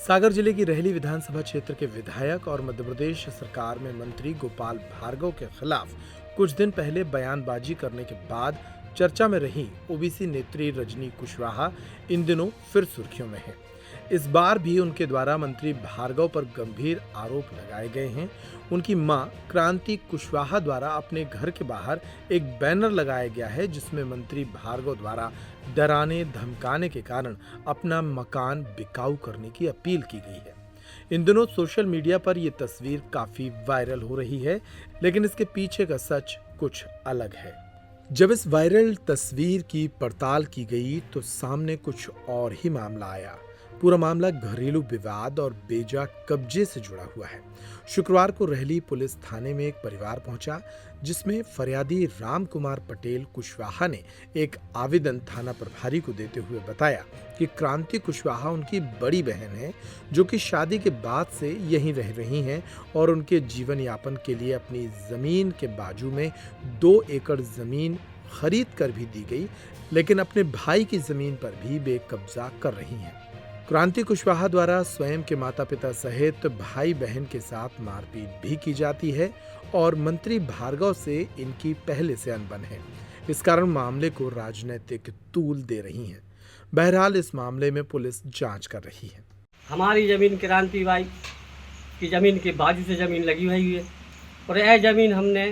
सागर जिले की रेहली विधानसभा क्षेत्र के विधायक और मध्य प्रदेश सरकार में मंत्री गोपाल भार्गव के खिलाफ कुछ दिन पहले बयानबाजी करने के बाद चर्चा में रही ओबीसी नेत्री रजनी कुशवाहा इन दिनों फिर सुर्खियों में है। इस बार भी उनके द्वारा मंत्री भार्गव पर गंभीर आरोप लगाए गए हैं। उनकी मां क्रांति कुशवाहा द्वारा अपने घर के बाहर एक बैनर लगाया गया है जिसमें मंत्री भार्गव द्वारा डराने धमकाने के कारण अपना मकान बिकाऊ करने की अपील की गई है। इन दिनों सोशल मीडिया पर यह तस्वीर काफी वायरल हो रही है, लेकिन इसके पीछे का सच कुछ अलग है। जब इस वायरल तस्वीर की पड़ताल की गई तो सामने कुछ और ही मामला आया। पूरा मामला घरेलू विवाद और बेजा कब्जे से जुड़ा हुआ है। शुक्रवार को रेहली पुलिस थाने में एक परिवार पहुंचा जिसमें फरियादी राम कुमार पटेल कुशवाहा ने एक आवेदन थाना प्रभारी को देते हुए बताया कि क्रांति कुशवाहा उनकी बड़ी बहन है जो कि शादी के बाद से यहीं रह रही हैं और उनके जीवन यापन के लिए अपनी जमीन के बाजू में 2 एकड़ जमीन खरीद कर भी दी गई, लेकिन अपने भाई की जमीन पर भी बेकब्जा कर रही हैं। क्रांति कुशवाहा द्वारा स्वयं के माता पिता सहित भाई बहन के साथ मारपीट भी की जाती है और मंत्री भार्गव से इनकी पहले से अनबन है। इस कारण मामले को राजनीतिक तूल दे रही हैं। बहरहाल इस मामले में पुलिस जांच कर रही है। हमारी जमीन क्रांति भाई की जमीन के बाजू से जमीन लगी हुई है और यह जमीन हमने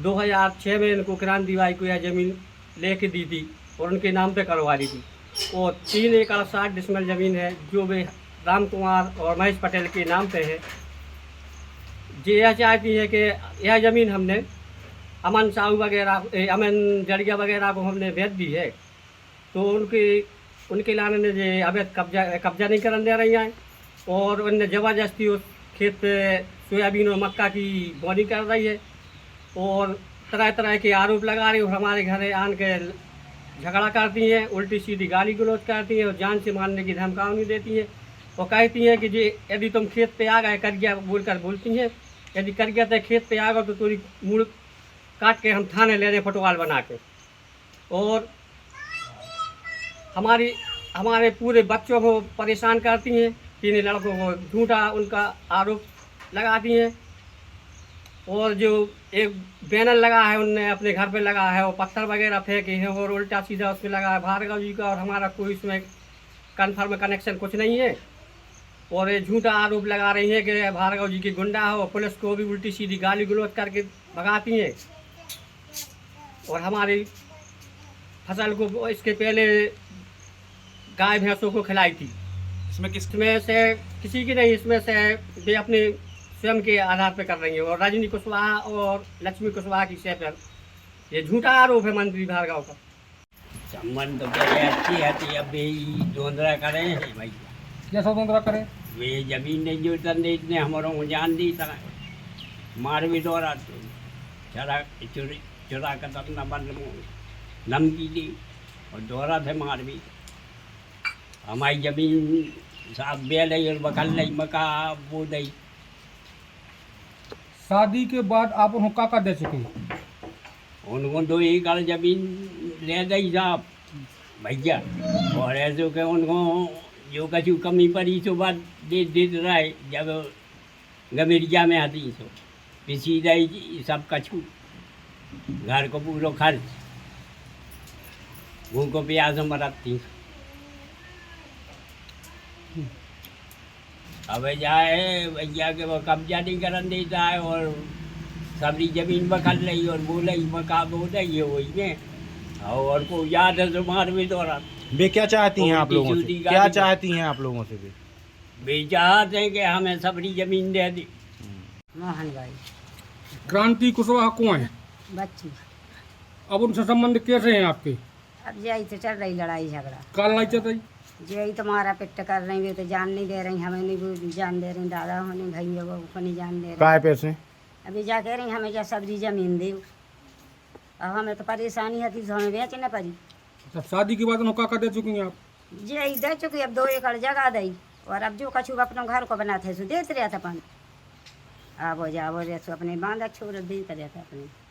2006 में इनको क्रांति भाई को यह जमीन लेके दी थी और उनके नाम पे करवा दी थी और 3 एकड़ 60 डिसमिल ज़मीन है जो वे राम कुमार और महेश पटेल के नाम पे है। जी यह चाहती है कि यह ज़मीन हमने अमन साहू वगैरह अमन जड़िया वगैरह को हमने बेच दी है, तो उनके लाने ने जे अवैध कब्जा नहीं करने दे रही हैं और उनने ज़बरदस्ती उस खेत पे सोयाबीन और मक्का की बोनी कर रही है और तरह तरह के आरोप लगा रही और हमारे घर आन के झगड़ा करती हैं, उल्टी सीधी गाली गलौज करती हैं और जान से मारने की धमकावनी देती हैं और कहती हैं कि जी यदि तुम खेत पे आ गए कर गया बोलकर बोलती हैं, यदि कर गया तो खेत पे आ गए तो तुम्हारी मूड़ काट के हम थाने ले जाए फुटवाल बना के और हमारे पूरे बच्चों को परेशान करती हैं। 3 लड़कों को झूठा उनका आरोप लगाती हैं और जो एक बैनर लगा है उनने अपने घर पे लगा है और पत्थर वगैरह फेंके हैं और उल्टा सीधा उस पर लगा है भार्गव जी का और हमारा कोई इसमें कन्फर्म कनेक्शन कुछ नहीं है और ये झूठा आरोप लगा रही है कि भार्गव जी की गुंडा है और पुलिस को भी उल्टी सीधी गाली गलौज करके भगाती हैं और हमारी फसल को इसके पहले गाय भैंसों को खिलाई थी। इसमें से किसी की नहीं, इसमें से वे अपने स्वयं के आधार पर कर रही है और रजनी कुशवाहा और लक्ष्मी कुशवाहा की से पर ये झूठा आरोप है मंत्री भार्गव का। संबंध तो पहले अच्छी है तो अब धोंधरा करे हैं भाई। कैसा धोंधरा करे? वे जमीन नहीं जो तंदे इतने हमारों को जान दी तरह मार भी दौरा चुरा कर अपना बंद नमकी दी और दौरा थे मार भी। हमारी जमीन साफ बेल और बकल नहीं मका वो दई। शादी के बाद आप उन्होंने काका दे चुके? उनको 2 एकड़ जमीन ले दी साहब भैया और ऐसे के उनको जो कछु कमी पड़ी तो बात दे रहा है जब गमिरिया में आती सो पिसी रही सब कछु घर को पूरा खर्च भूख को प्यास मरती। अब जाए भैया के वो कब्जा नहीं करन देता है और सबरी जमीन बखल रही और बोले मका बोल रही है वही में और को याद है तो मार भी दौरा। वे क्या चाहती हैं आप लोगों से? क्या चाहती हैं आप लोगों से? वे चाहते हैं कि हमें सबरी जमीन दे दी। मोहन भाई क्रांति कुशवाहा कौन है? बच्ची अब उनसे संबंध कैसे हैं आपके? अब यही तो चल रही लड़ाई झगड़ा। काल नहीं चल रही? यही तो मारा पिट कर रही है, तो जान नहीं दे रही, हमें नहीं वो जान दे रही, दादा होने भैया को नहीं जान दे रही। काय पैसे? अभी जा कह रही हमें क्या सब्जी जमीन दे। अब हमें तो परेशानी है तो हमें बेचना पड़ी। तब शादी के बाद उन्होंने काका दे चुकी हैं आप? यही दे चुकी, अब 2 एकड़ जगह दी और अब जो कछु अपने घर को बनाते सो देते रहते अपन। अब हो जा अपने बांधा छोड़ देते रहते अपने।